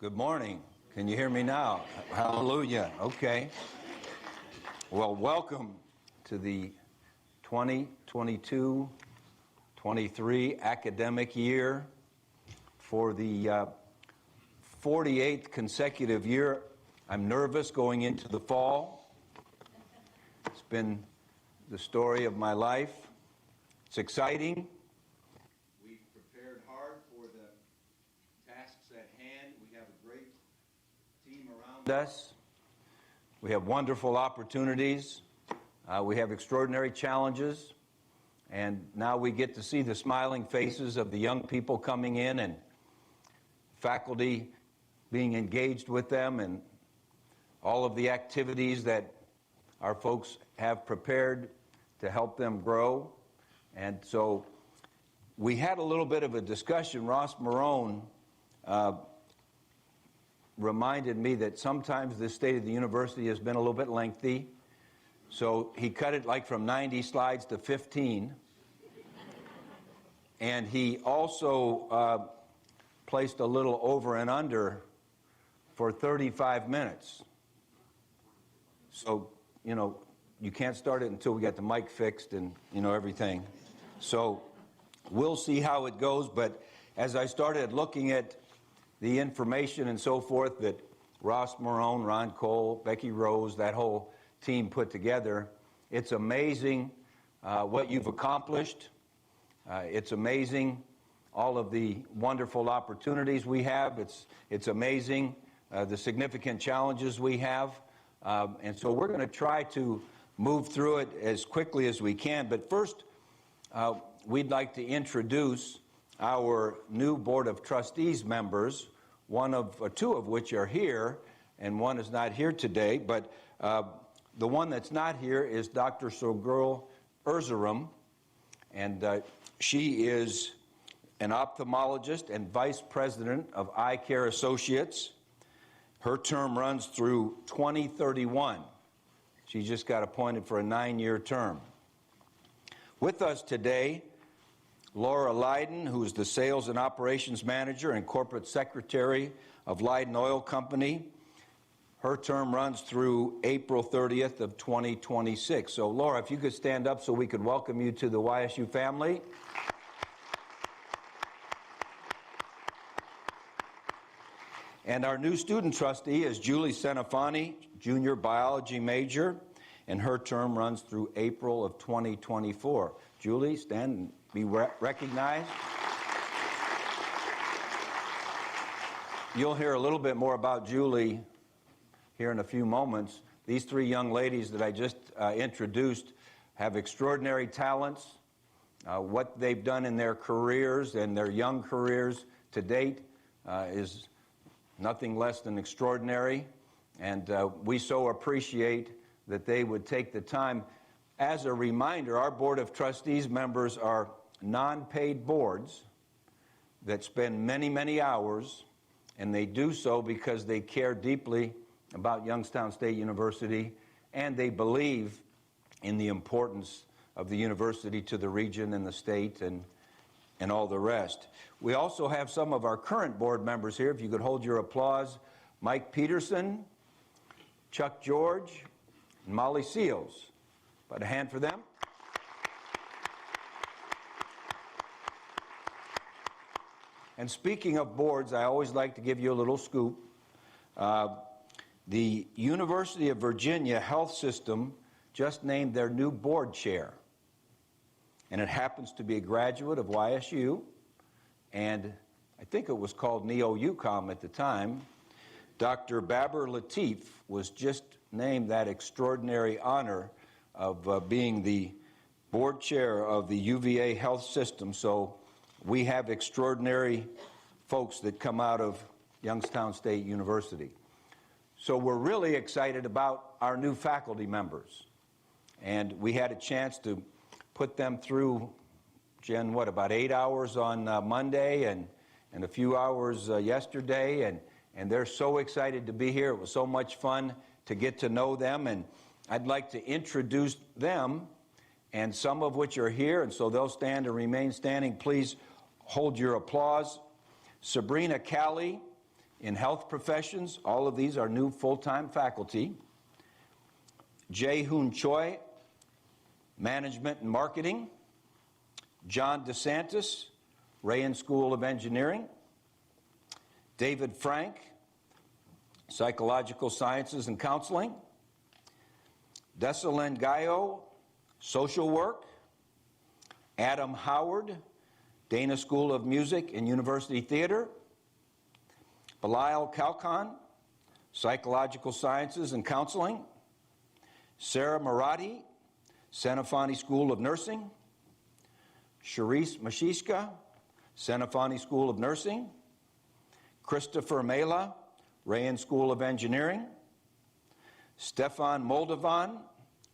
Good morning. Can you hear me now? Hallelujah. Okay. Well, welcome to the 2022-23 academic year. For the 48th consecutive year, I'm nervous going into the fall. It's been the story of my life. It's exciting. We've prepared hard for the tasks at hand. We have a great team around us. We have wonderful opportunities. We have extraordinary challenges. And now we get to see the smiling faces of the young people coming in and faculty being engaged with them and all of the activities that our folks have prepared to help them grow. And so we had a little bit of a discussion. Ross Marone reminded me that sometimes the State of the University has been a little bit lengthy. So he cut it like from 90 slides to 15. And he also placed a little over and under for 35 minutes. So, you can't start it until we get the mic fixed and, everything. So we'll see how it goes. But as I started looking at the information and so forth that Ross Marone, Ron Cole, Becky Rose, that whole team put together, it's amazing what you've accomplished. It's amazing all of the wonderful opportunities we have. It's amazing the significant challenges we have. And so we're going to try to move through it as quickly as we can. But first, we'd like to introduce our new Board of Trustees members, two of which are here, and one is not here today. But the one that's not here is Dr. Sogurl Erzurum, and she is an ophthalmologist and vice president of Eye Care Associates. Her term runs through 2031. She just got appointed for a 9-year term. With us today, Laura Leyden, who is the Sales and Operations Manager and Corporate Secretary of Leyden Oil Company. Her term runs through April 30th of 2026. So, Laura, if you could stand up so we could welcome you to the Y.S.U family. And our new student trustee is Julie Senafani, junior biology major, and her term runs through April of 2024. Julie, stand and be recognized. You'll hear a little bit more about Julie here in a few moments. These three young ladies that I just introduced have extraordinary talents. What they've done in their careers and their young careers to date is nothing less than extraordinary, and we so appreciate that they would take the time. As a reminder, our Board of Trustees members are non-paid boards that spend many, many hours, and they do so because they care deeply about Youngstown State University, and they believe in the importance of the university to the region and the state and all the rest. We also have some of our current board members here. If you could hold your applause. Mike Peterson, Chuck George, and Molly Seals. Put a hand for them. And speaking of boards, I always like to give you a little scoop. The University of Virginia Health System just named their new board chair. And it happens to be a graduate of Y.S.U, and I think it was called Neo-UCOM at the time. Dr. Baber Latif was just named that extraordinary honor of being the board chair of the UVA Health System. So we have extraordinary folks that come out of Youngstown State University. So we're really excited about our new faculty members. And we had a chance to put them through, Jen, about 8 hours on Monday and a few hours yesterday, and they're so excited to be here. It was so much fun to get to know them, and I'd like to introduce them, and some of which are here, and so they'll stand and remain standing. Please hold your applause. Sabrina Callie In health professions, all of these are new full-time faculty. Jae-Hoon Choi, Management and Marketing. John DeSantis, Rayan School of Engineering. David Frank, Psychological Sciences and Counseling. Desalegn Gayo, Social Work. Adam Howard, Dana School of Music and University Theater. Bilal Kalkan, Psychological Sciences and Counseling. Sarah Marathi, Senafani School of Nursing. Sharice Mashishka, Senafani School of Nursing. Christopher Mela, Rayan School of Engineering. Stefan Moldovan,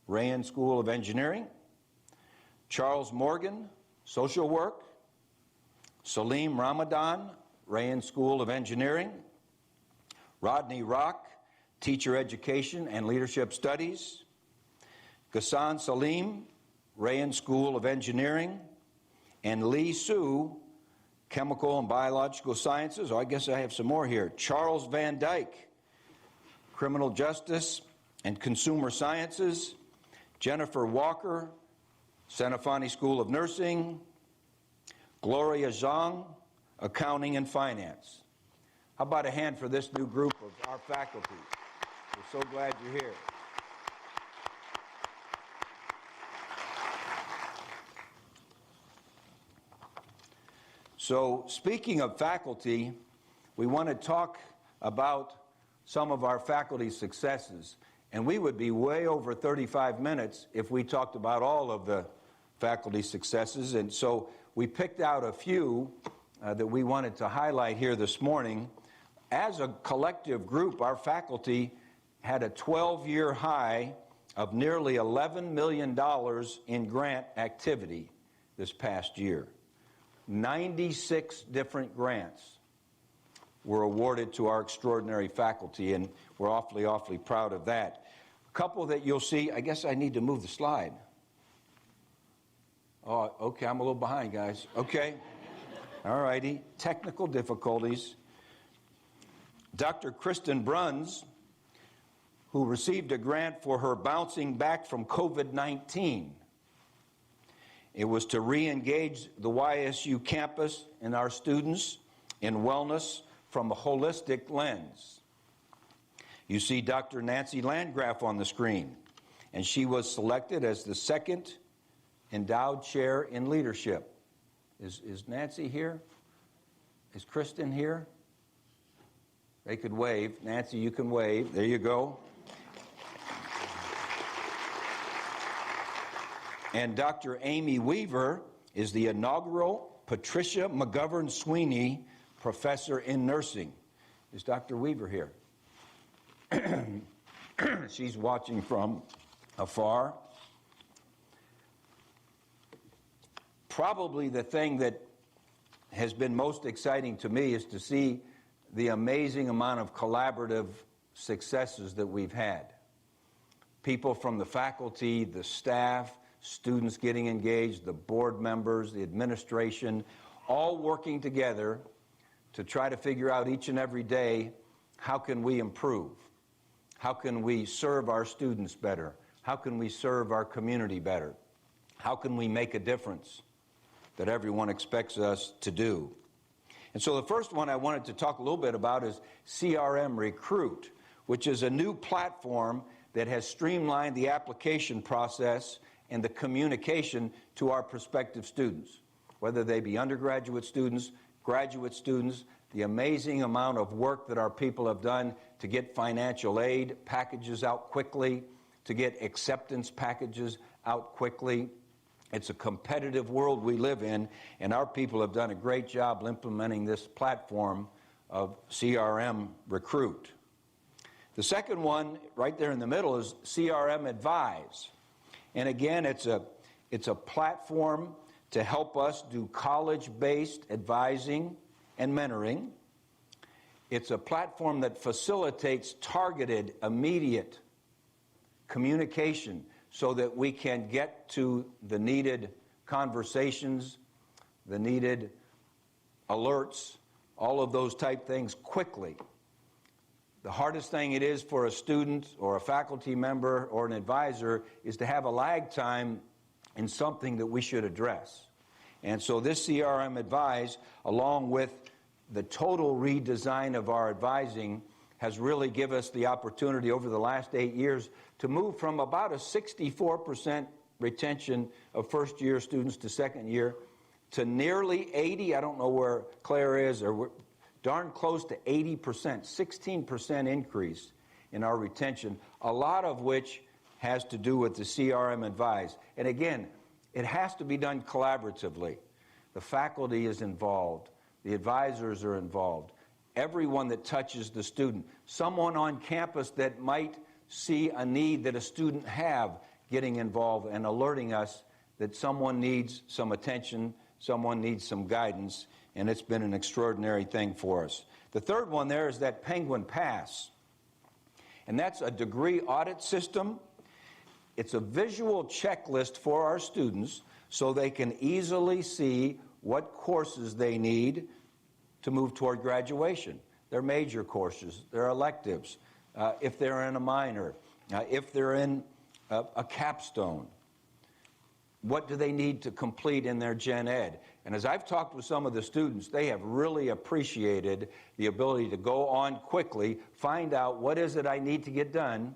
Rayan School of Engineering. Charles Morgan, Social Work. Salim Ramadan, Rayan School of Engineering. Rodney Rock, Teacher Education and Leadership Studies. Ghassan Salim, Rayan School of Engineering. And Lee Su, Chemical and Biological Sciences. Oh, I guess I have some more here. Charles Van Dyke, Criminal Justice and Consumer Sciences. Jennifer Walker, Senafani School of Nursing. Gloria Zhang, Accounting and Finance. How about a hand for this new group of our faculty? We're so glad you're here. So, speaking of faculty, we want to talk about some of our faculty successes. And we would be way over 35 minutes if we talked about all of the faculty successes. And so we picked out a few that we wanted to highlight here this morning. As a collective group, our faculty had a 12-year high of nearly $11 million in grant activity this past year. 96 different grants were awarded to our extraordinary faculty, and we're awfully, awfully proud of that. A couple that you'll see, I guess I need to move the slide. Oh, okay, I'm a little behind, guys. Okay. All righty. Technical difficulties. Dr. Kristen Bruns, who received a grant for her bouncing back from COVID-19. It was to re-engage the Y.S.U campus and our students in wellness from a holistic lens. You see Dr. Nancy Landgraf on the screen, and she was selected as the second endowed chair in leadership. Is Nancy here? Is Kristen here? They could wave. Nancy, you can wave. There you go. And Dr. Amy Weaver is the inaugural Patricia McGovern Sweeney Professor in Nursing. Is Dr. Weaver here? She's watching from afar. Probably the thing that has been most exciting to me is to see the amazing amount of collaborative successes that we've had. People from the faculty, the staff, students getting engaged, the board members, the administration, all working together to try to figure out each and every day, how can we improve? How can we serve our students better? How can we serve our community better? How can we make a difference that everyone expects us to do? And so the first one I wanted to talk a little bit about is CRM Recruit, which is a new platform that has streamlined the application process and the communication to our prospective students, whether they be undergraduate students, graduate students, the amazing amount of work that our people have done to get financial aid packages out quickly, to get acceptance packages out quickly. It's a competitive world we live in, and our people have done a great job implementing this platform of CRM Recruit. The second one, right there in the middle, is CRM Advise. And again, it's a platform to help us do college-based advising and mentoring. It's a platform that facilitates targeted, immediate communication so that we can get to the needed conversations, the needed alerts, all of those type things quickly. the hardest thing it is for a student or a faculty member or an advisor is to have a lag time in something that we should address. And so this CRM Advise, along with the total redesign of our advising, has really given us the opportunity over the last 8 years to move from about a 64% retention of first-year students to second year to nearly 80. I don't know where Claire is, or we're darn close to 80%, 16% increase in our retention, a lot of which has to do with the CRM Advise. And again, it has to be done collaboratively. The faculty is involved. The advisors are involved. Everyone that touches the student. Someone on campus that might see a need that a student have getting involved and alerting us that someone needs some attention, someone needs some guidance, and it's been an extraordinary thing for us. The third one there is that Penguin Pass, and that's a degree audit system. It's a visual checklist for our students so they can easily see what courses they need to move toward graduation. Their major courses, their electives, if they're in a minor, if they're in a capstone. What do they need to complete in their gen ed? And as I've talked with some of the students, they have really appreciated the ability to go on quickly, find out what is it I need to get done,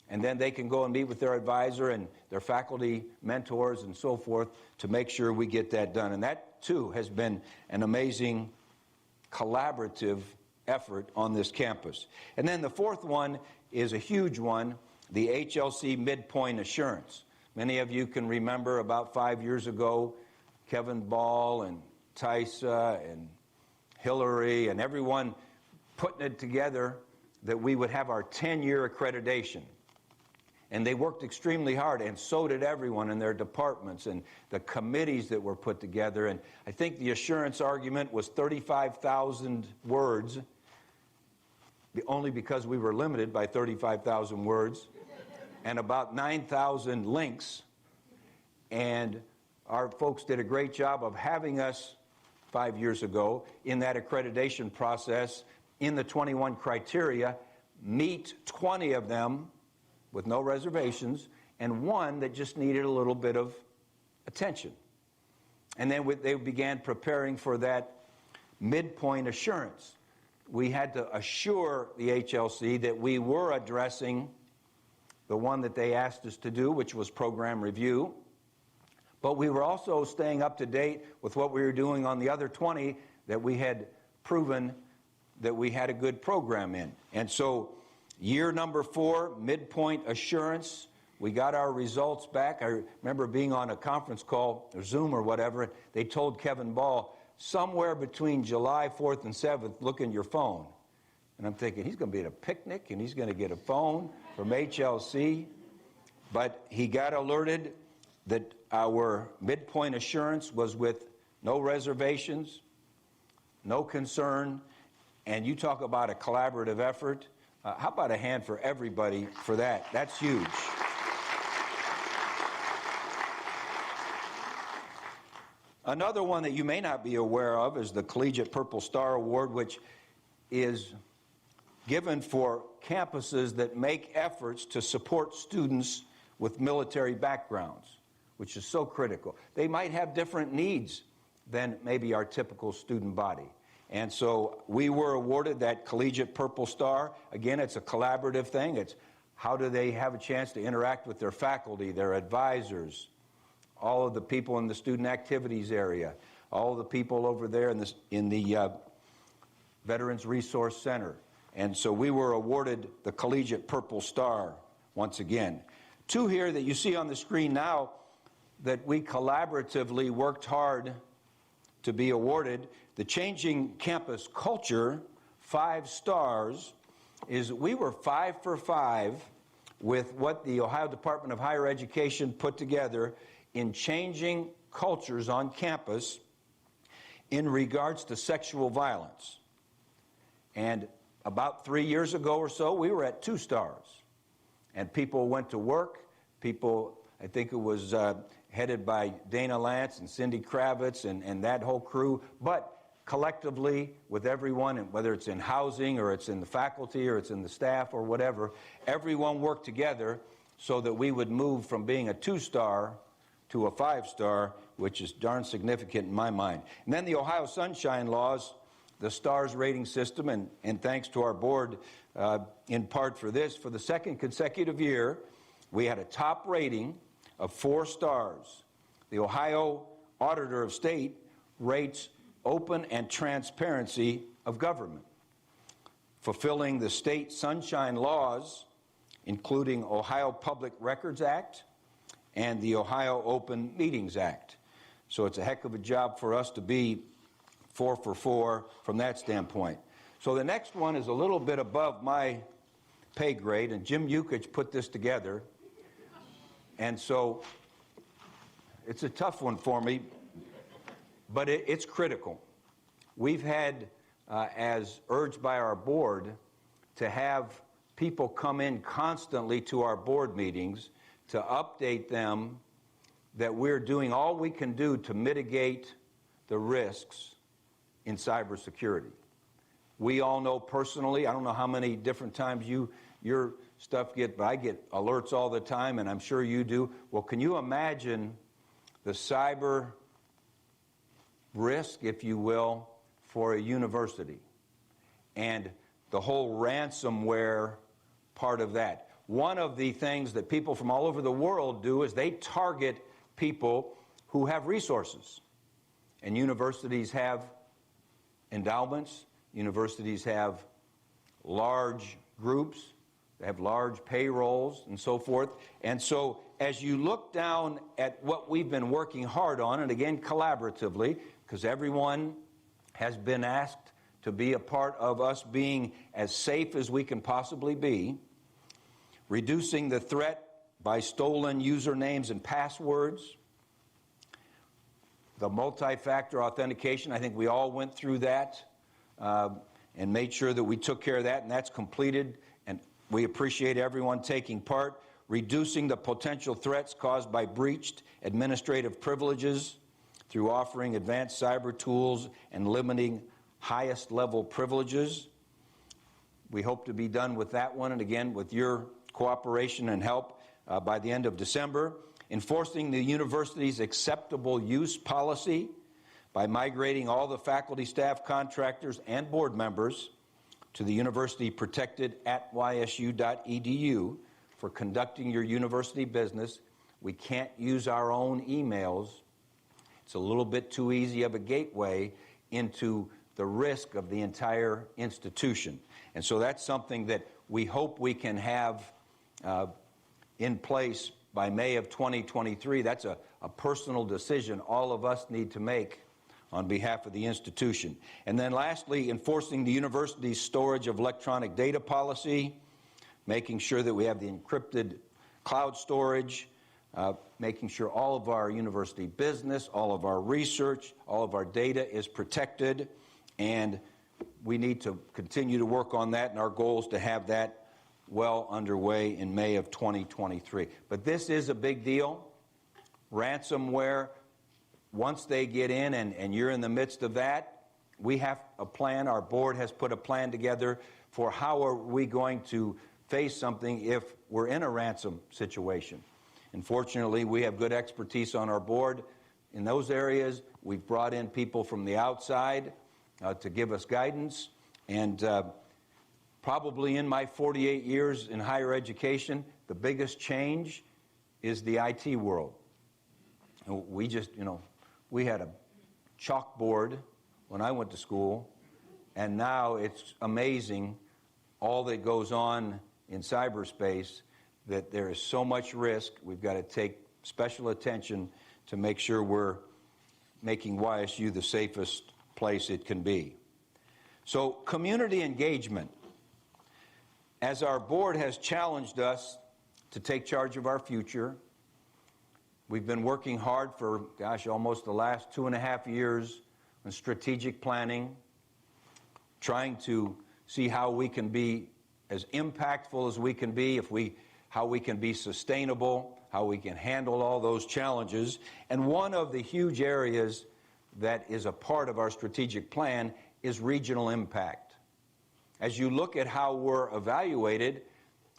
and then they can go and meet with their advisor and their faculty mentors and so forth to make sure we get that done. And that, too, has been an amazing collaborative effort on this campus. And then the fourth one is a huge one, the HLC Midpoint Assurance. Many of you can remember about 5 years ago, Kevin Ball and Tysa and Hillary and everyone putting it together that we would have our 10-year accreditation. And they worked extremely hard, and so did everyone in their departments and the committees that were put together. And I think the assurance argument was 35,000 words, only because we were limited by 35,000 words, and about 9,000 links. And our folks did a great job of having us 5 years ago in that accreditation process, in the 21 criteria, meet 20 of them with no reservations, and one that just needed a little bit of attention. And then they began preparing for that midpoint assurance. We had to assure the HLC that we were addressing the one that they asked us to do, which was program review, but we were also staying up to date with what we were doing on the other 20 that we had proven that we had a good program in. And so year number 4, midpoint assurance, we got our results back. I remember being on a conference call, or Zoom or whatever, they told Kevin Ball, somewhere between July 4th and 7th, look in your phone. And I'm thinking, he's going to be at a picnic and he's going to get a phone from HLC. But he got alerted that our midpoint assurance was with no reservations, no concern, and you talk about a collaborative effort. How about a hand for everybody for that? That's huge. Another one that you may not be aware of is the Collegiate Purple Star Award, which is given for campuses that make efforts to support students with military backgrounds, which is so critical. They might have different needs than maybe our typical student body. And so we were awarded that Collegiate Purple Star. Again, it's a collaborative thing. It's how do they have a chance to interact with their faculty, their advisors, all of the people in the student activities area, all of the people over there in the Veterans Resource Center. And so we were awarded the Collegiate Purple Star once again. 2 here that you see on the screen now that we collaboratively worked hard to be awarded. The Changing Campus Culture, 5 stars, is we were 5 for 5 with what the Ohio Department of Higher Education put together in changing cultures on campus in regards to sexual violence. And about 3 years ago or so, we were at 2 stars. And people went to work. People, I think it was headed by Dana Lance and Cindy Kravitz and that whole crew. But collectively with everyone, and whether it's in housing or it's in the faculty or it's in the staff or whatever, everyone worked together so that we would move from being a 2-star to a 5-star, which is darn significant in my mind. And then the Ohio Sunshine Laws, the STARS rating system, and thanks to our board in part for this, for the second consecutive year, we had a top rating of 4 stars. The Ohio Auditor of State rates open and transparency of government, fulfilling the state sunshine laws, including Ohio Public Records Act and the Ohio Open Meetings Act. So it's a heck of a job for us to be 4 for 4 from that standpoint. So the next one is a little bit above my pay grade, and Jim Yukich put this together. And so it's a tough one for me, but it's critical. We've had, as urged by our board, to have people come in constantly to our board meetings to update them that we're doing all we can do to mitigate the risks in cybersecurity. We all know personally, I don't know how many different times your stuff but I get alerts all the time, and I'm sure you do. Well, can you imagine the cyber risk, if you will, for a university, and the whole ransomware part of that? One of the things that people from all over the world do is they target people who have resources. And universities have endowments, universities have large groups, they have large payrolls and so forth. And so as you look down at what we've been working hard on, and again collaboratively, because everyone has been asked to be a part of us being as safe as we can possibly be, reducing the threat by stolen usernames and passwords, the multi-factor authentication, I think we all went through that and made sure that we took care of that, and that's completed, and we appreciate everyone taking part. Reducing the potential threats caused by breached administrative privileges through offering advanced cyber tools and limiting highest level privileges. We hope to be done with that one, and again, with your cooperation and help by the end of December. Enforcing the university's acceptable use policy by migrating all the faculty, staff, contractors, and board members to the university protected at YSU.edu for conducting your university business. We can't use our own emails. It's a little bit too easy of a gateway into the risk of the entire institution. And so that's something that we hope we can have in place by May of 2023. That's a personal decision all of us need to make on behalf of the institution. And then lastly, enforcing the university's storage of electronic data policy, making sure that we have the encrypted cloud storage, making sure all of our university business, all of our research, all of our data is protected, and we need to continue to work on that, and our goal is to have that well underway in May of 2023. But this is a big deal. Ransomware, once they get in and you're in the midst of that, we have a plan. Our board has put a plan together for how are we going to face something if we're in a ransom situation. And fortunately, we have good expertise on our board in those areas. We've brought in people from the outside to give us guidance, and probably in my 48 years in higher education, the biggest change is the IT world. We just, we had a chalkboard when I went to school, and now it's amazing all that goes on in cyberspace, that there is so much risk. We've got to take special attention to make sure we're making YSU the safest place it can be. So community engagement. As our board has challenged us to take charge of our future, we've been working hard for, almost the last 2.5 years on strategic planning, trying to see how we can be as impactful as we can be, how we can be sustainable, how we can handle all those challenges. And one of the huge areas that is a part of our strategic plan is regional impact. As you look at how we're evaluated,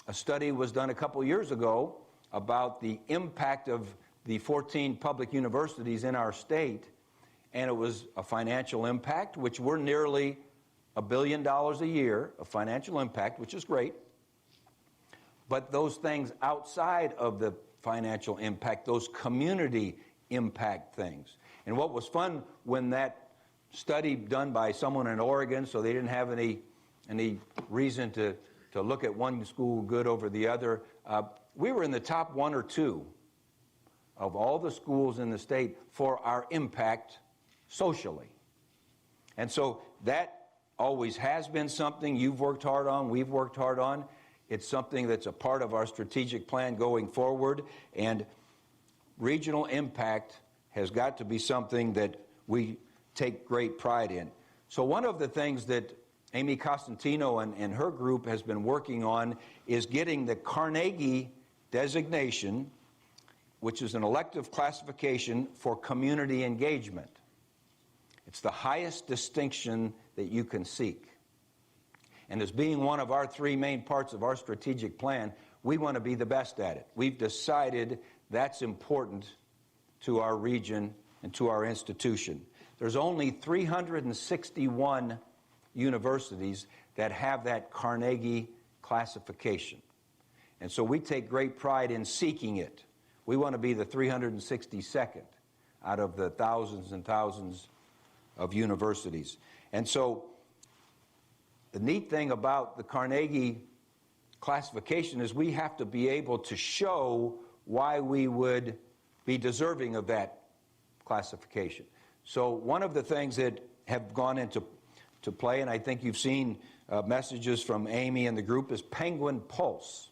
a study was done a couple years ago about the impact of the 14 public universities in our state, and it was a financial impact, which we're nearly $1 billion a year of financial impact, which is great. But those things outside of the financial impact, those community impact things. And what was fun when that study done by someone in Oregon, so they didn't have any reason to look at one school good over the other, we were in the top 1 or 2 of all the schools in the state for our impact socially. And so that always has been something you've worked hard on, we've worked hard on. It's something that's a part of our strategic plan going forward, and regional impact has got to be something that we take great pride in. So one of the things that Amy Costantino and her group has been working on is getting the Carnegie designation, which is an elective classification for community engagement. It's the highest distinction that you can seek. And as being one of our 3 main parts of our strategic plan, we want to be the best at it. We've decided that's important to our region and to our institution. There's only 361 universities that have that Carnegie classification. And so we take great pride in seeking it. We want to be the 362nd out of the thousands and thousands of universities. And so the neat thing about the Carnegie classification is we have to be able to show why we would be deserving of that classification. So one of the things that have gone into play, and I think you've seen messages from Amy and the group, is Penguin Pulse.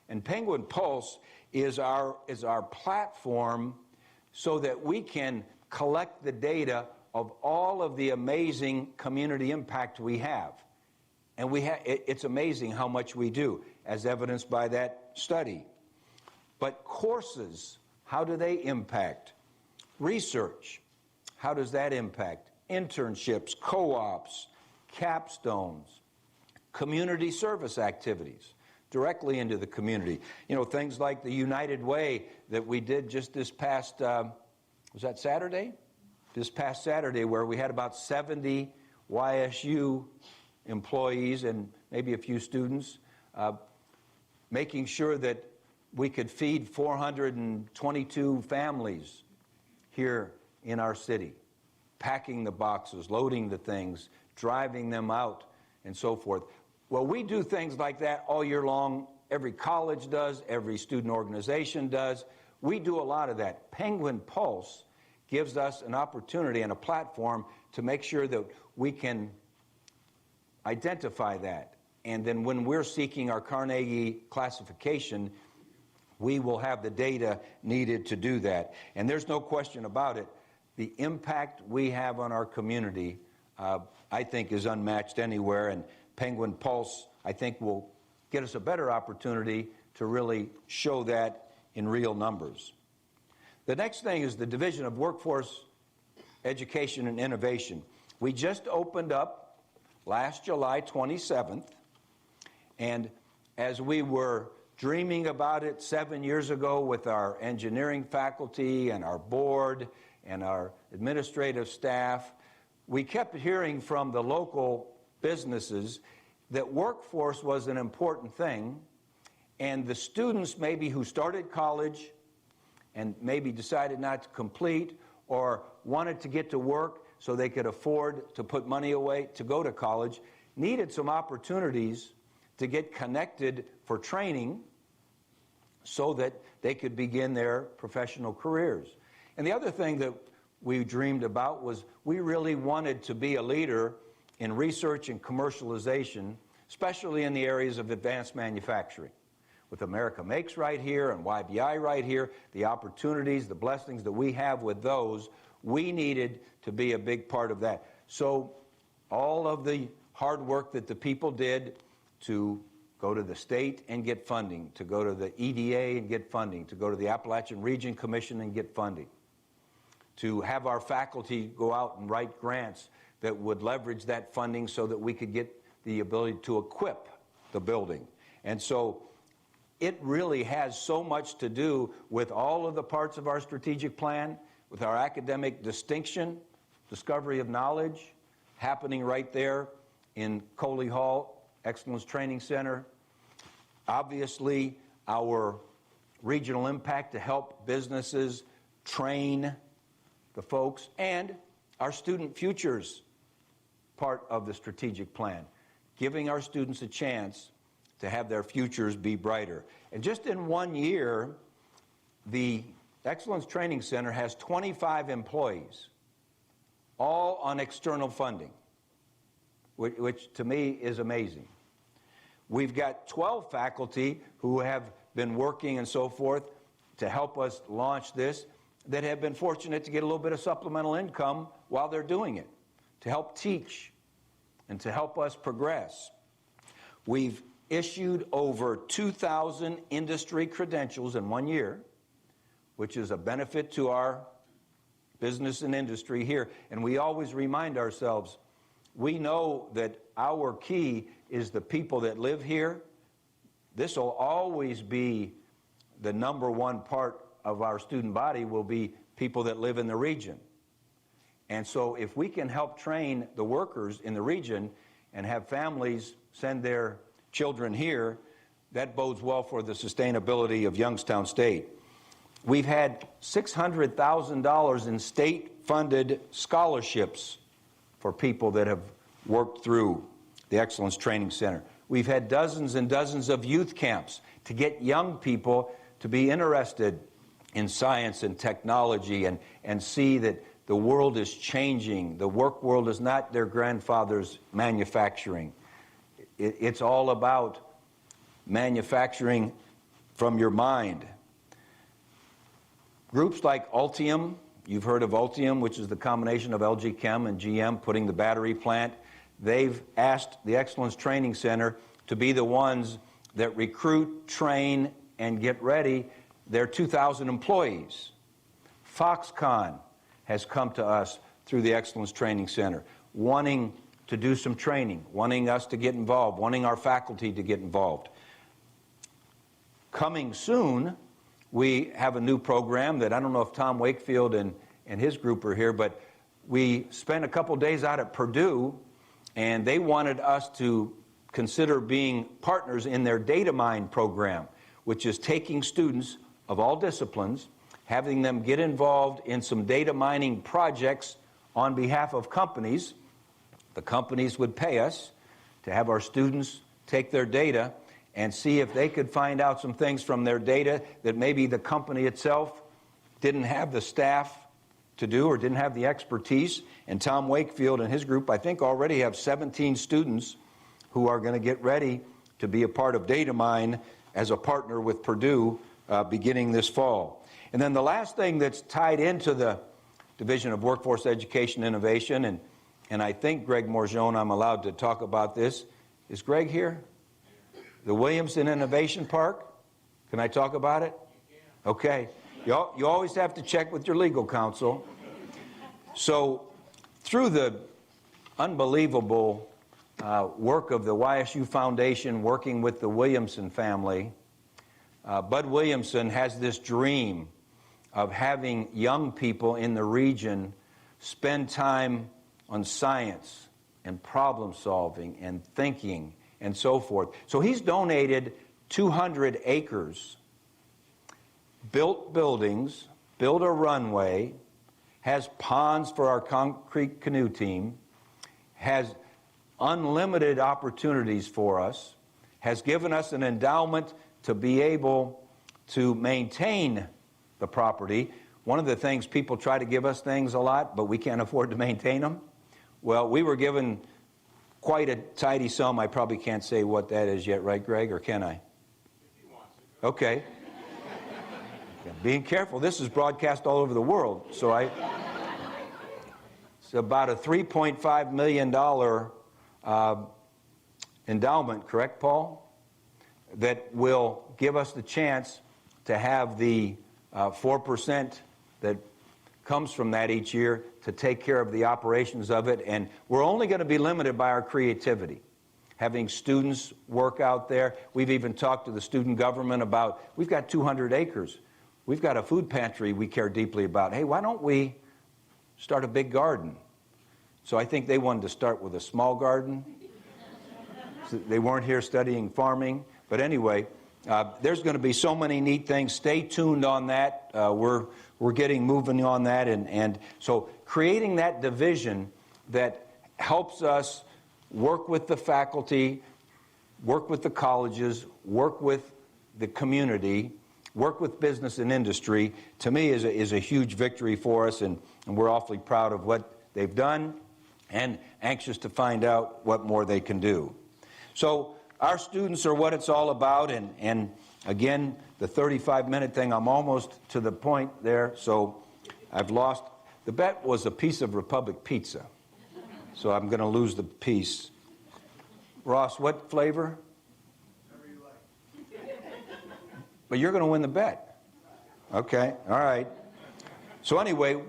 And Penguin Pulse is our platform so that we can collect the data of all of the amazing community impact we have. And it's amazing how much we do, as evidenced by that study. But courses, how do they impact? Research, how does that impact? Internships, co-ops, capstones, community service activities directly into the community. You know, things like the United Way that we did just this past, was that Saturday? This past Saturday, where we had about 70 Y.S.U employees and maybe a few students, making sure that we could feed 422 families here in our city, packing the boxes, loading the things, driving them out, and so forth. Well, we do things like that all year long. Every college does, every student organization does. We do a lot of that. Penguin Pulse gives us an opportunity and a platform to make sure that we can identify that. And then when we're seeking our Carnegie classification, we will have the data needed to do that. And there's no question about it. The impact we have on our community, I think, is unmatched anywhere. And Penguin Pulse, I think, will get us a better opportunity to really show that in real numbers. The next thing is the Division of Workforce Education and Innovation. We just opened up last July 27th, and as we were dreaming about it 7 years ago with our engineering faculty and our board and our administrative staff, we kept hearing from the local businesses that workforce was an important thing, and the students maybe who started college and maybe decided not to complete or wanted to get to work so they could afford to put money away to go to college, needed some opportunities to get connected for training so that they could begin their professional careers. And the other thing that we dreamed about was we really wanted to be a leader in research and commercialization, especially in the areas of advanced manufacturing. With America Makes right here and YBI right here, the opportunities, the blessings that we have with those, we needed to be a big part of that. So all of the hard work that the people did to go to the state and get funding, to go to the EDA and get funding, to go to the Appalachian Region Commission and get funding, to have our faculty go out and write grants that would leverage that funding so that we could get the ability to equip the building. And so it really has so much to do with all of the parts of our strategic plan, with our academic distinction, discovery of knowledge, happening right there in Coley Hall Excellence Training Center. Obviously, our regional impact to help businesses train the folks, and our student futures part of the strategic plan, giving our students a chance to have their futures be brighter. And just in 1 year, the Excellence Training Center has 25 employees, all on external funding, which to me is amazing. We've got 12 faculty who have been working and so forth to help us launch this, that have been fortunate to get a little bit of supplemental income while they're doing it, to help teach and to help us progress. We've issued over 2,000 industry credentials in 1 year, which is a benefit to our business and industry here. And we always remind ourselves, we know that our key is the people that live here. This will always be the number one part of our student body, will be people that live in the region. And so if we can help train the workers in the region and have families send their children here, that bodes well for the sustainability of Youngstown State. We've had $600,000 in state-funded scholarships for people that have worked through the Excellence Training Center. We've had dozens and dozens of youth camps to get young people to be interested in science and technology and see that the world is changing. The work world is not their grandfather's manufacturing. It's all about manufacturing from your mind. Groups like Ultium, you've heard of Ultium, which is the combination of LG Chem and GM putting the battery plant. They've asked the Excellence Training Center to be the ones that recruit, train, and get ready their 2,000 employees. Foxconn has come to us through the Excellence Training Center, wanting to do some training, wanting us to get involved, wanting our faculty to get involved. Coming soon, we have a new program that I don't know if Tom Wakefield and his group are here, but we spent a couple days out at Purdue, and they wanted us to consider being partners in their data mine program, which is taking students of all disciplines, having them get involved in some data mining projects on behalf of companies. The companies would pay us to have our students take their data and see if they could find out some things from their data that maybe the company itself didn't have the staff to do or didn't have the expertise. And Tom Wakefield and his group, I think, already have 17 students who are going to get ready to be a part of Data Mine as a partner with Purdue beginning this fall. And then the last thing that's tied into the Division of Workforce Education Innovation, and I think Greg Morgione, I'm allowed to talk about this. Is Greg here? The Williamson Innovation Park? Can I talk about it? Okay. You always have to check with your legal counsel. So through the unbelievable work of the Y.S.U Foundation working with the Williamson family, Bud Williamson has this dream of having young people in the region spend time on science and problem solving and thinking and so forth. So he's donated 200 acres, built buildings, built a runway, has ponds for our concrete canoe team, has unlimited opportunities for us, has given us an endowment to be able to maintain the property. One of the things, people try to give us things a lot, but we can't afford to maintain them. Well, we were given quite a tidy sum. I probably can't say what that is yet, right, Greg, or can I? If you want to. Okay. Being careful. This is broadcast all over the world. So it's about a $3.5 million endowment, correct, Paul? That will give us the chance to have the 4% that comes from that each year to take care of the operations of it. And we're only going to be limited by our creativity. Having students work out there. We've even talked to the student government about, we've got 200 acres. We've got a food pantry we care deeply about. Hey, why don't we start a big garden? So I think they wanted to start with a small garden. So they weren't here studying farming. But anyway, there's going to be so many neat things. Stay tuned on that. We're getting moving on that. And so creating that division that helps us work with the faculty, work with the colleges, work with the community, work with business and industry, to me is a huge victory for us, and we're awfully proud of what they've done and anxious to find out what more they can do. So our students are what it's all about, and again, the 35-minute thing, I'm almost to the point there, so I've lost. The bet was a piece of Republic pizza. So I'm going to lose the piece. Ross, what flavor? Whatever you like. But you're going to win the bet. Okay, all right. So anyway,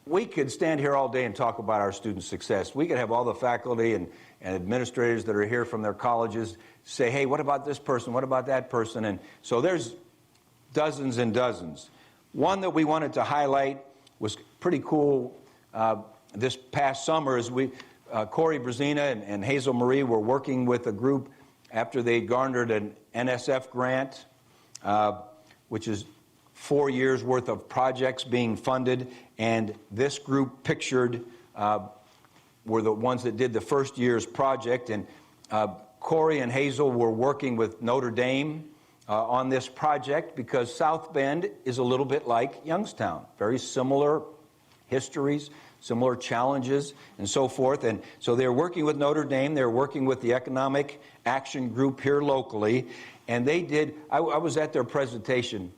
we could stand here all day and talk about our students' success. We could have all the faculty and administrators that are here from their colleges say, hey, what about this person? What about that person? And so there's dozens and dozens. One that we wanted to highlight was pretty cool. This past summer, as Corey Brazina and Hazel Marie were working with a group after they garnered an NSF grant, which is 4 years worth of projects being funded, and this group pictured were the ones that did the first year's project, and Corey and Hazel were working with Notre Dame on this project because South Bend is a little bit like Youngstown, very similar histories, similar challenges, and so forth. And so they're working with Notre Dame. They're working with the Economic Action Group here locally. And they did, I was at their presentation.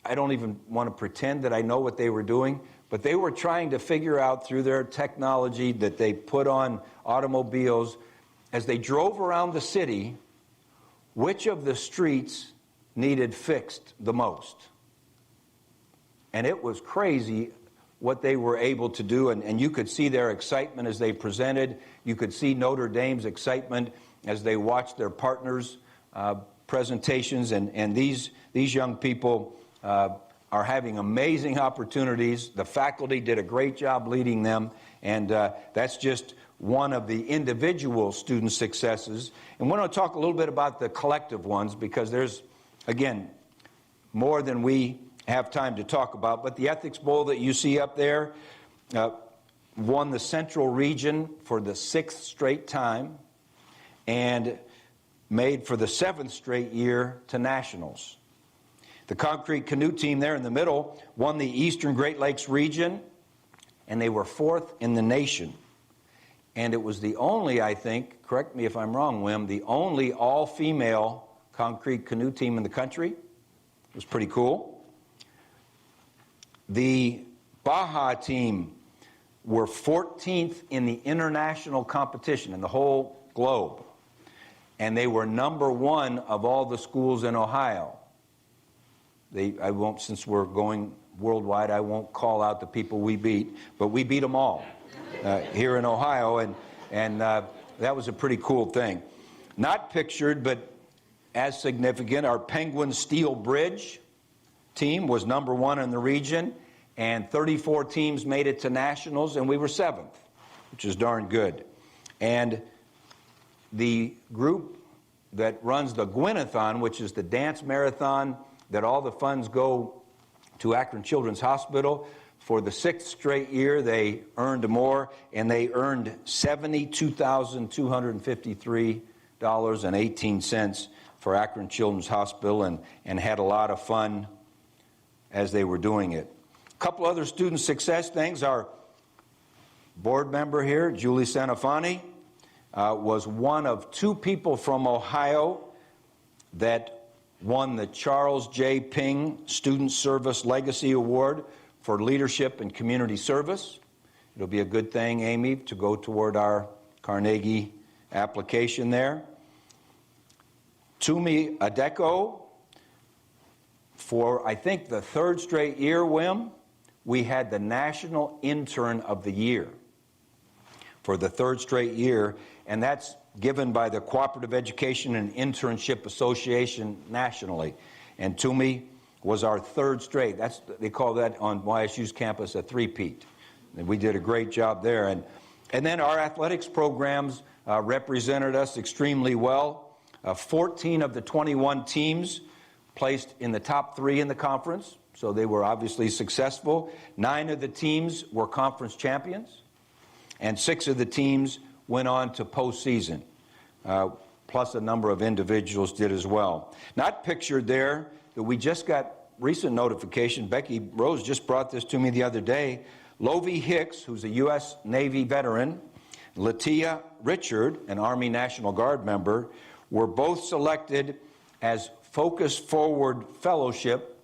I don't even want to pretend that I know what they were doing, but they were trying to figure out through their technology that they put on automobiles, as they drove around the city, which of the streets needed fixed the most. And it was crazy what they were able to do, and you could see their excitement as they presented. You could see Notre Dame's excitement as they watched their partners' presentations, and these young people are having amazing opportunities. The faculty did a great job leading them, and that's just one of the individual student successes. And we're going to talk a little bit about the collective ones, because there's, again, more than we have time to talk about. But the Ethics Bowl that you see up there won the Central Region for the 6th straight time and made for the 7th straight year to nationals. The concrete canoe team there in the middle won the Eastern Great Lakes region, and they were 4th in the nation. And it was the only, I think, correct me if I'm wrong, Wim, the only all-female concrete canoe team in the country. It was pretty cool. The Baja team were 14th in the international competition in the whole globe. And they were #1 of all the schools in Ohio. I won't, since we're going worldwide, I won't call out the people we beat, but we beat them all here in Ohio, and that was a pretty cool thing. Not pictured, but as significant, our Penguin Steel Bridge team was #1 in the region, and 34 teams made it to nationals, and we were 7th, which is darn good. And the group that runs the Gwinathon, which is the dance marathon that all the funds go to Akron Children's Hospital, for the 6th straight year they earned more, and they earned $72,253.18 for Akron Children's Hospital, and had a lot of fun as they were doing it. A couple other student success things. Our board member here, Julie Sanafani, was one of 2 people from Ohio that won the Charles J. Ping Student Service Legacy Award for leadership and community service. It'll be a good thing, Amy, to go toward our Carnegie application there. Tumi Adeko, for I think the 3rd straight year, Wim, we had the National Intern of the Year for the third straight year, and that's given by the Cooperative Education and Internship Association nationally. And Toomey was our third straight. They call that on Y.S.U's campus a three-peat. And we did a great job there. And then our athletics programs represented us extremely well. 14 of the 21 teams placed in the top 3 in the conference, so they were obviously successful. 9 of the teams were conference champions, and 6 of the teams went on to postseason, plus a number of individuals did as well. Not pictured there, that we just got recent notification. Becky Rose just brought this to me the other day. Lovie Hicks, who's a U.S. Navy veteran, Latia Richard, an Army National Guard member, were both selected as Focus Forward Fellowship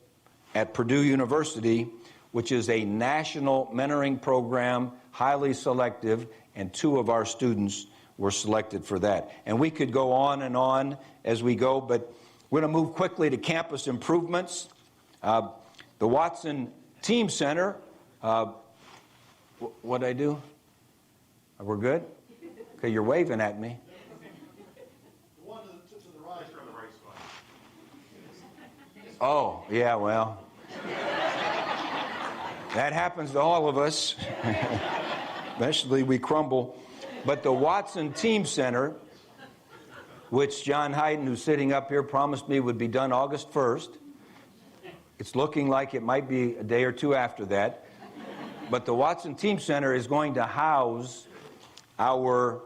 at Purdue University, which is a national mentoring program, highly selective, and 2 of our students were selected for that. And we could go on as we go, but we're going to move quickly to campus improvements. The Watson Team Center, what'd I do? We're good? Okay, you're waving at me. The one to the right. Just on the right side. Oh, yeah, well. That happens to all of us. Eventually we crumble. But the Watson Team Center, which John Hayden, who's sitting up here, promised me would be done August 1st. It's looking like it might be a day or 2 after that. But the Watson Team Center is going to house our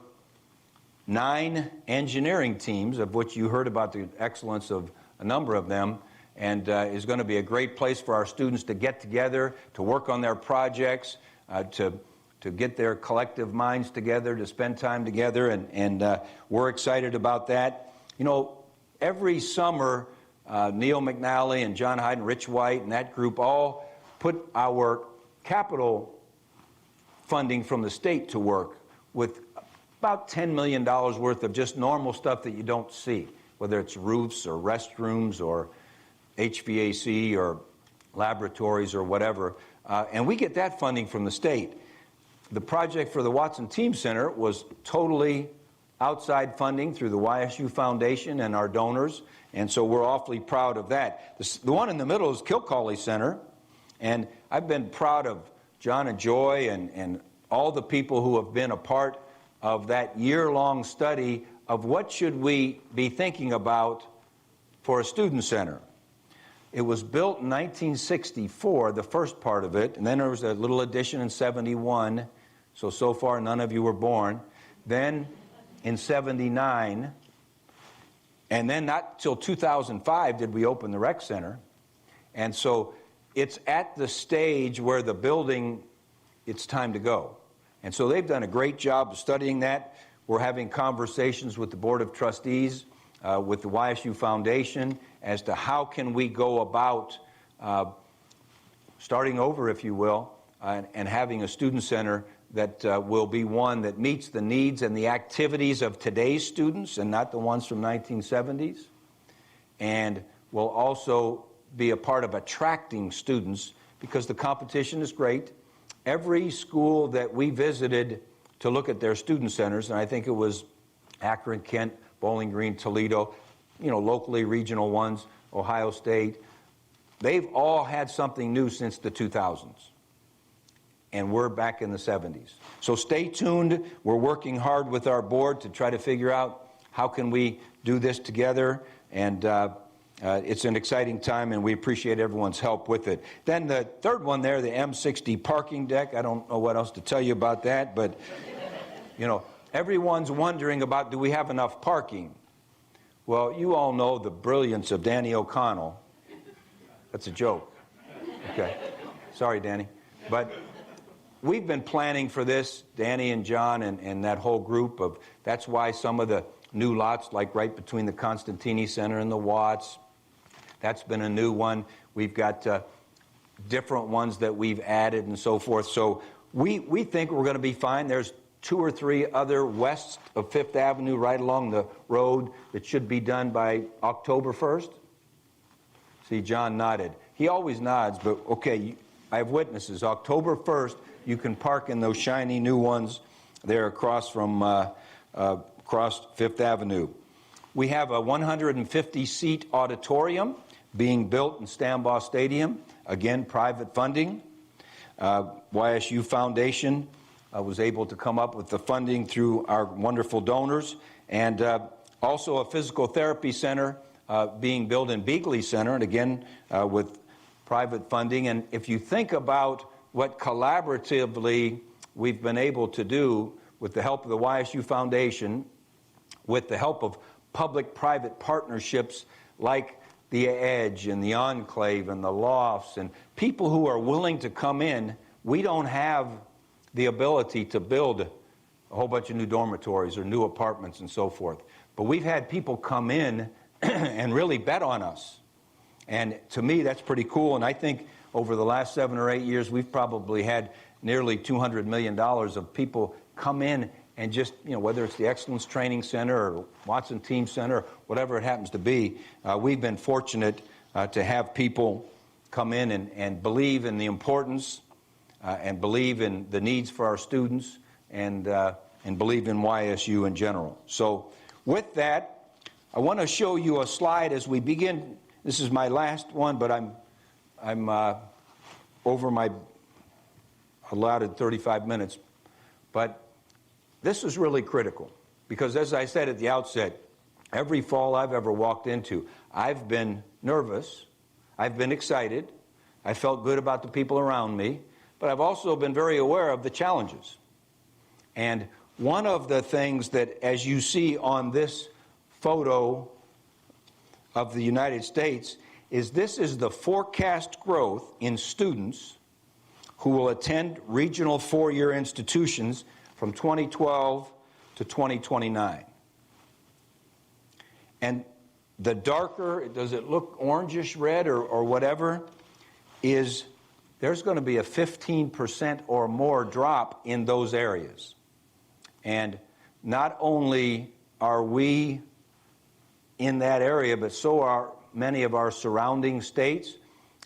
9 engineering teams, of which you heard about the excellence of a number of them, and is going to be a great place for our students to get together, to work on their projects, to get their collective minds together, to spend time together, and we're excited about that. You know, every summer, Neil McNally and John Hyde and Rich White and that group all put our capital funding from the state to work with about $10 million worth of just normal stuff that you don't see, whether it's roofs or restrooms or HVAC or laboratories or whatever. And we get that funding from the state. The project for the Watson Team Center was totally outside funding through the Y.S.U Foundation and our donors, and so we're awfully proud of that. The one in the middle is Kilcawley Center, and I've been proud of John and Joy and all the people who have been a part of that year-long study of what should we be thinking about for a student center. It was built in 1964, the first part of it, and then there was a little addition in 71, so far none of you were born. Then in 79, and then not till 2005 did we open the rec center. And so it's at the stage where the building, it's time to go. And so they've done a great job of studying that. We're having conversations with the Board of Trustees, with the Y.S.U Foundation, as to how can we go about starting over, if you will, and having a student center that will be one that meets the needs and the activities of today's students and not the ones from 1970s, and will also be a part of attracting students because the competition is great. Every school that we visited to look at their student centers, and I think it was Akron, Kent, Bowling Green, Toledo, you know, locally regional ones, Ohio State, they've all had something new since the 2000s. And we're back in the 70s. So stay tuned. We're working hard with our board to try to figure out how can we do this together. And it's an exciting time, and we appreciate everyone's help with it. Then the third one there, the M60 parking deck. I don't know what else to tell you about that, but, you know, everyone's wondering about, do we have enough parking? Well, you all know the brilliance of Danny O'Connell. That's a joke. Okay. Sorry, Danny. But we've been planning for this, Danny and John and that whole group of, that's why some of the new lots, like right between the Constantini Center and the Watts, that's been a new one. We've got different ones that we've added and so forth. So we think we're going to be fine. There's 2 or 3 other west of Fifth Avenue right along the road that should be done by October 1st. See, John nodded. He always nods, but okay, I have witnesses. October 1st, you can park in those shiny new ones there across from across Fifth Avenue. We have a 150-seat auditorium being built in Stambaugh Stadium. Again, private funding. Y.S.U Foundation was able to come up with the funding through our wonderful donors. And also a physical therapy center being built in Beagley Center, and again, with private funding. And if you think about what collaboratively we've been able to do with the help of the Y.S.U Foundation, with the help of public-private partnerships like the Edge and the Enclave and the Lofts and people who are willing to come in, we don't have the ability to build a whole bunch of new dormitories or new apartments and so forth. But we've had people come in and really bet on us. And to me, that's pretty cool. And I think over the last 7 or 8 years, we've probably had nearly $200 million of people come in and just, you know, whether it's the Excellence Training Center or Watson Team Center, whatever it happens to be, we've been fortunate to have people come in and believe in the importance and believe in the needs for our students and believe in YSU in general. So with that, I want to show you a slide as we begin. This is my last one, but I'm over my allotted 35 minutes. But this is really critical because, as I said at the outset, every fall I've ever walked into, I've been nervous, I've been excited, I felt good about the people around me, but I've also been very aware of the challenges. And one of the things that, as you see on this photo of the United States, is this is the forecast growth in students who will attend regional four-year institutions from 2012 to 2029. And the darker, does it look orangish red or whatever, is there's going to be a 15% or more drop in those areas. And not only are we in that area, but so are many of our surrounding states.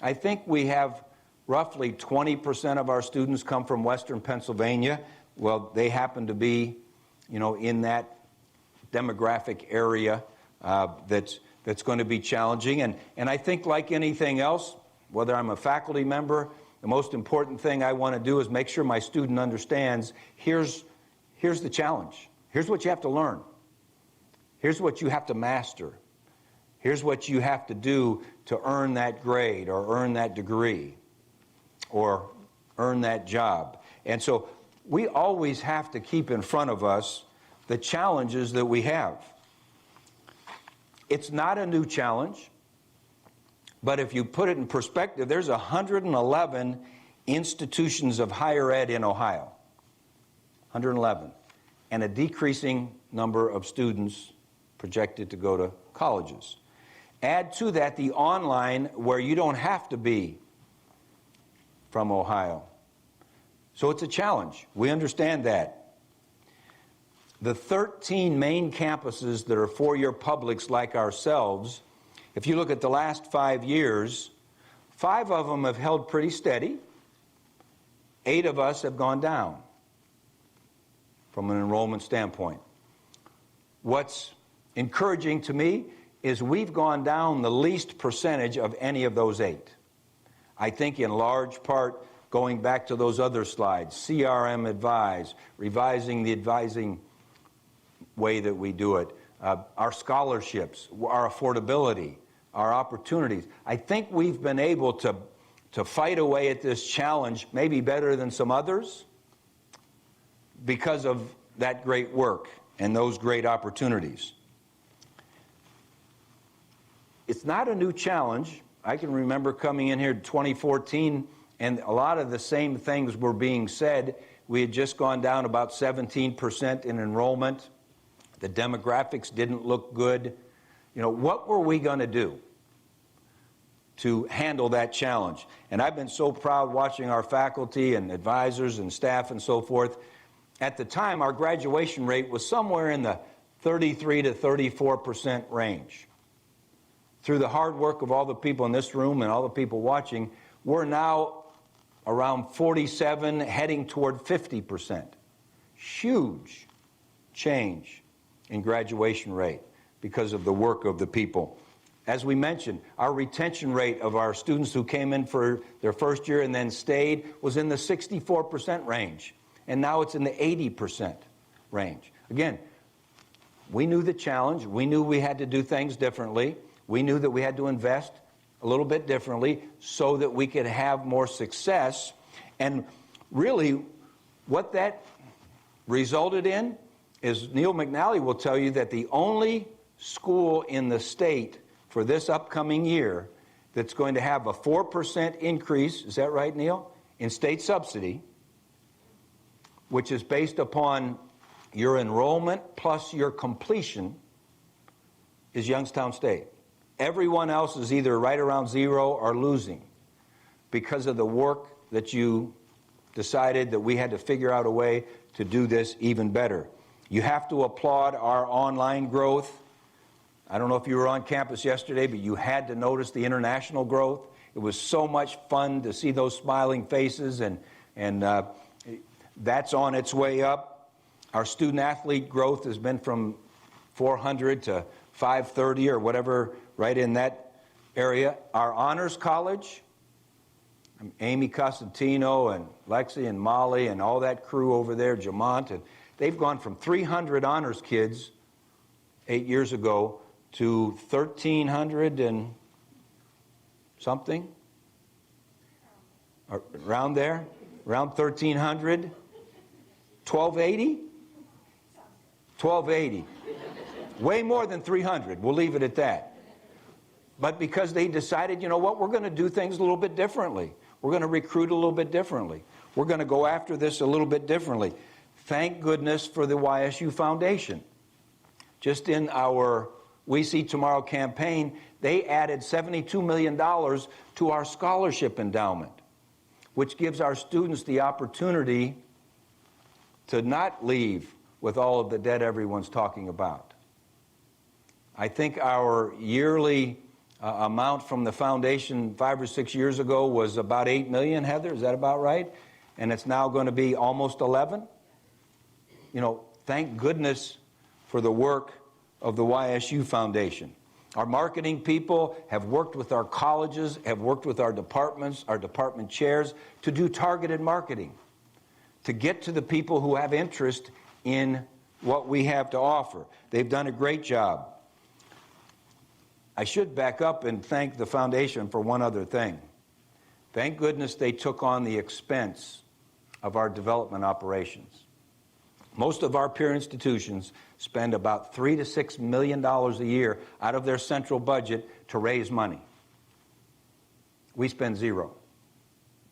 I think we have roughly 20% of our students come from Western Pennsylvania. Well, they happen to be, you know, in that demographic area that's going to be challenging. And I think, like anything else, whether I'm a faculty member, the most important thing I want to do is make sure my student understands here's the challenge. Here's what you have to learn. Here's what you have to master. Here's what you have to do to earn that grade or earn that degree or earn that job. And so we always have to keep in front of us the challenges that we have. It's not a new challenge, but if you put it in perspective, there's 111 institutions of higher ed in Ohio. 111. And a decreasing number of students projected to go to colleges. Add to that the online, where you don't have to be from Ohio. So it's a challenge. We understand that. The 13 main campuses that are four-year publics like ourselves, if you look at the last 5 years, 5 of them have held pretty steady. 8 of us have gone down from an enrollment standpoint. What's encouraging to me is we've gone down the least percentage of any of those 8. I think in large part, going back to those other slides, CRM Advise, revising the advising way that we do it, our scholarships, our affordability, our opportunities. I think we've been able to fight away at this challenge maybe better than some others because of that great work and those great opportunities. It's not a new challenge. I can remember coming in here in 2014 and a lot of the same things were being said. We had just gone down about 17% in enrollment. The demographics didn't look good. You know, what were we going to do to handle that challenge? And I've been so proud watching our faculty and advisors and staff and so forth. At the time, our graduation rate was somewhere in the 33 to 34% range. Through the hard work of all the people in this room and all the people watching, we're now around 47, heading toward 50%. Huge change in graduation rate because of the work of the people. As we mentioned, our retention rate of our students who came in for their first year and then stayed was in the 64% range. And now it's in the 80% range. Again, we knew the challenge. We knew we had to do things differently. We knew that we had to invest a little bit differently so that we could have more success. And really, what that resulted in is Neil McNally will tell you that the only school in the state for this upcoming year that's going to have a 4% increase, is that right, Neil, in state subsidy, which is based upon your enrollment plus your completion, is Youngstown State. Everyone else is either right around zero or losing because of the work that you decided that we had to figure out a way to do this even better. You have to applaud our online growth. I don't know if you were on campus yesterday, but you had to notice the international growth. It was so much fun to see those smiling faces, and that's on its way up. Our student-athlete growth has been from 400 to 530 or whatever, right in that area. Our honors college, Amy Costantino and Lexi and Molly and all that crew over there, Jamont, and they've gone from 300 honors kids 8 years ago to 1,300 and something, around there, around 1,300, 1,280? 1,280. Way more than 300. We'll leave it at that. But because they decided, you know what, we're going to do things a little bit differently. We're going to recruit a little bit differently. We're going to go after this a little bit differently. Thank goodness for the Y.S.U Foundation. Just in our We See Tomorrow campaign, they added $72 million to our scholarship endowment, which gives our students the opportunity to not leave with all of the debt everyone's talking about. I think our yearly amount from the foundation 5 or 6 years ago was about $8 million, Heather, is that about right? And it's now going to be almost 11? You know, thank goodness for the work of the Y.S.U Foundation. Our marketing people have worked with our colleges, have worked with our departments, our department chairs, to do targeted marketing, to get to the people who have interest in what we have to offer. They've done a great job. I should back up and thank the foundation for one other thing. Thank goodness they took on the expense of our development operations. Most of our peer institutions spend about $3 to $6 million a year out of their central budget to raise money. We spend zero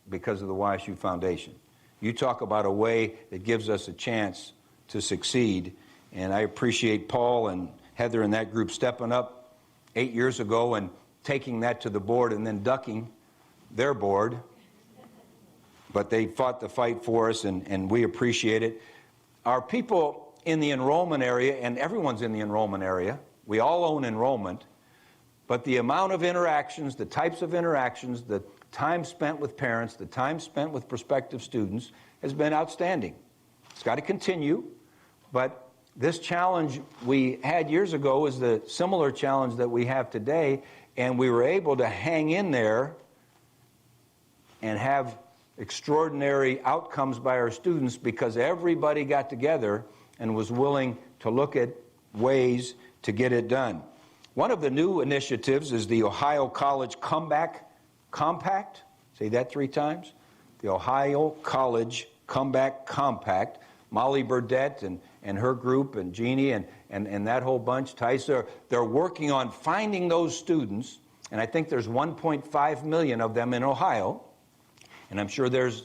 because of the Y.S.U Foundation. You talk about a way that gives us a chance to succeed, and I appreciate Paul and Heather and that group stepping up 8 years ago and taking that to the board and then ducking their board. But they fought the fight for us, and we appreciate it. Our people in the enrollment area, and everyone's in the enrollment area, we all own enrollment, but the amount of interactions, the types of interactions, the time spent with parents, the time spent with prospective students has been outstanding. It's got to continue, but this challenge we had years ago is the similar challenge that we have today, and we were able to hang in there and have extraordinary outcomes by our students because everybody got together and was willing to look at ways to get it done. One of the new initiatives is the Ohio College Comeback Compact. Say that 3 times. The Ohio College Comeback Compact. Molly Burdett and her group and Jeannie and that whole bunch, Tysa, they're working on finding those students, and I think there's 1.5 million of them in Ohio, and I'm sure there's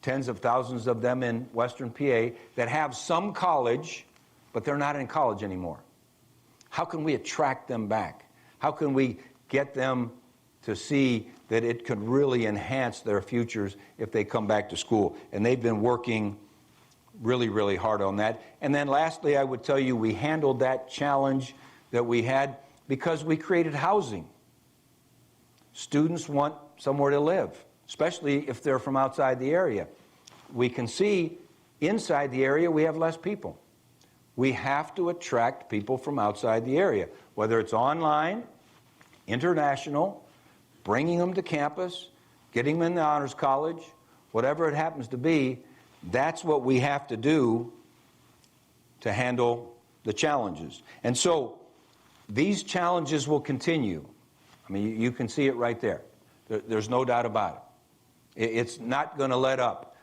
tens of thousands of them in Western PA that have some college, but they're not in college anymore. How can we attract them back? How can we get them to see that it could really enhance their futures if they come back to school? And they've been working really, really hard on that. And then lastly, I would tell you we handled that challenge that we had because we created housing. Students want somewhere to live. especially if they're from outside the area. We can see inside the area we have less people. We have to attract people from outside the area, whether it's online, international, bringing them to campus, getting them in the honors college, whatever it happens to be. That's what we have to do to handle the challenges. And so these challenges will continue. I mean, you can see it right there. There's no doubt about it. It's not going to let up.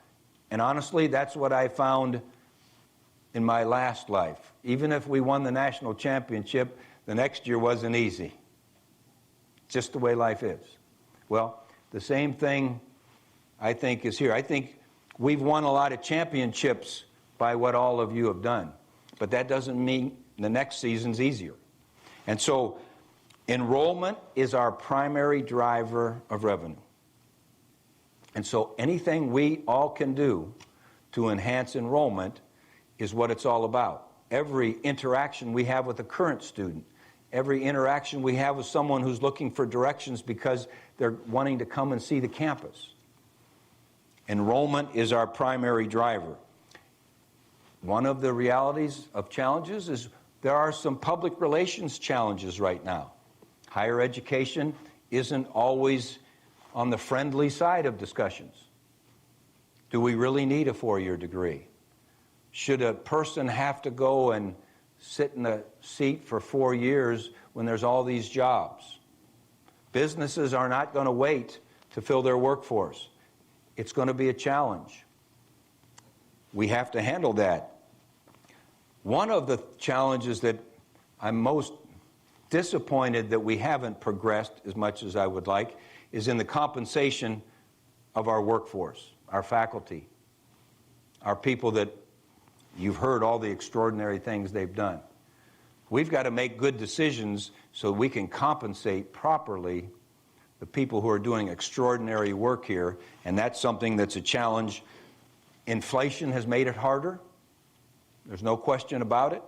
And honestly, that's what I found in my last life. Even if we won the national championship, the next year wasn't easy. Just the way life is. Well, the same thing I think is here. I think we've won a lot of championships by what all of you have done. But that doesn't mean the next season's easier. And so enrollment is our primary driver of revenue. And so anything we all can do to enhance enrollment is what it's all about. Every interaction we have with a current student, every interaction we have with someone who's looking for directions because they're wanting to come and see the campus. Enrollment is our primary driver. One of the realities of challenges is there are some public relations challenges right now. Higher education isn't always on the friendly side of discussions. Do we really need a four-year degree? Should a person have to go and sit in a seat for 4 years when there's all these jobs? Businesses are not going to wait to fill their workforce. It's going to be a challenge. We have to handle that. One of the challenges that I'm most disappointed that we haven't progressed as much as I would like is in the compensation of our workforce, our faculty, our people that you've heard all the extraordinary things they've done. We've got to make good decisions so we can compensate properly the people who are doing extraordinary work here, and that's something that's a challenge. Inflation has made it harder. There's no question about it.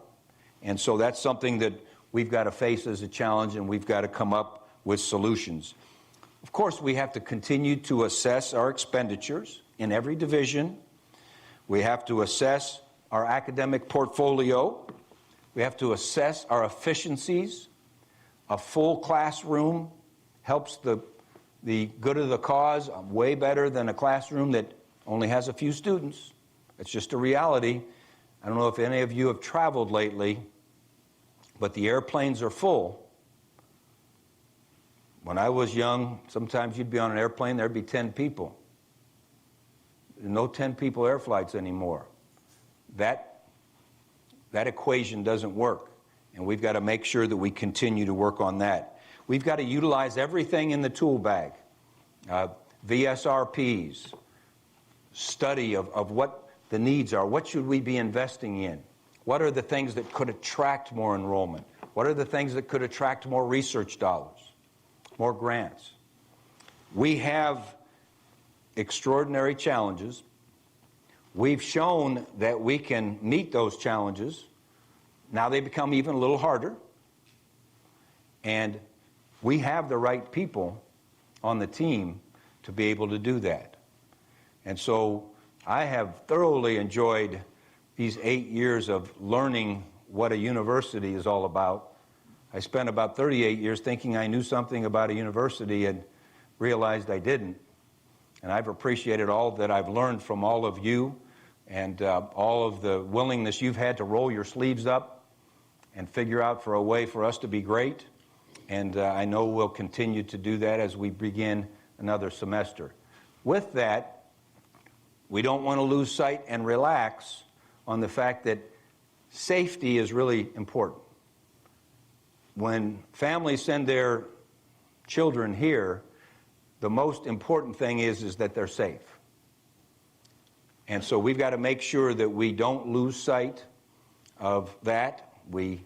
And so that's something that we've got to face as a challenge, and we've got to come up with solutions. Of course, we have to continue to assess our expenditures in every division. We have to assess our academic portfolio. We have to assess our efficiencies. A full classroom helps the good of the cause way better than a classroom that only has a few students. It's just a reality. I don't know if any of you have traveled lately, but the airplanes are full. When I was young, sometimes you'd be on an airplane, there'd be 10 people. There are no 10 people air flights anymore. That equation doesn't work, and we've got to make sure that we continue to work on that. We've got to utilize everything in the tool bag. VSRPs, study of what the needs are. What should we be investing in? What are the things that could attract more enrollment? What are the things that could attract more research dollars, more grants? We have extraordinary challenges. We've shown that we can meet those challenges. Now they become even a little harder. And we have the right people on the team to be able to do that. And so I have thoroughly enjoyed these 8 years of learning what a university is all about. I spent about 38 years thinking I knew something about a university and realized I didn't. And I've appreciated all that I've learned from all of you and all of the willingness you've had to roll your sleeves up and figure out for a way for us to be great. And I know we'll continue to do that as we begin another semester. With that, we don't want to lose sight and relax on the fact that safety is really important. When families send their children here, the most important thing is that they're safe. And so we've got to make sure that we don't lose sight of that. We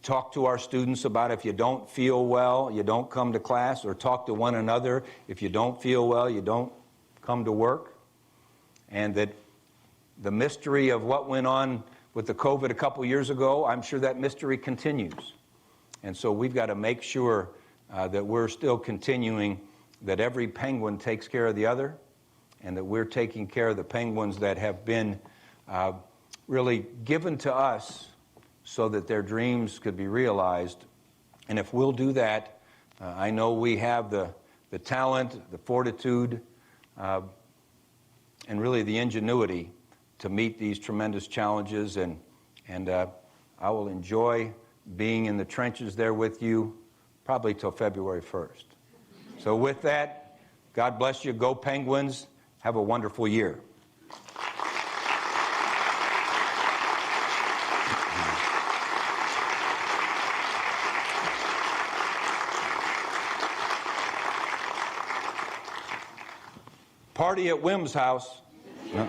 talk to our students about if you don't feel well, you don't come to class, or talk to one another. If you don't feel well, you don't come to work. And that the mystery of what went on with the COVID a couple years ago, I'm sure that mystery continues. And so we've got to make sure that we're still continuing that every penguin takes care of the other, and that we're taking care of the penguins that have been really given to us so that their dreams could be realized. And if we'll do that, I know we have the talent, the fortitude, and really the ingenuity to meet these tremendous challenges. And I will enjoy being in the trenches there with you probably till February 1st. So with that, God bless you. Go Penguins. Have a wonderful year. Party at Wim's house. No.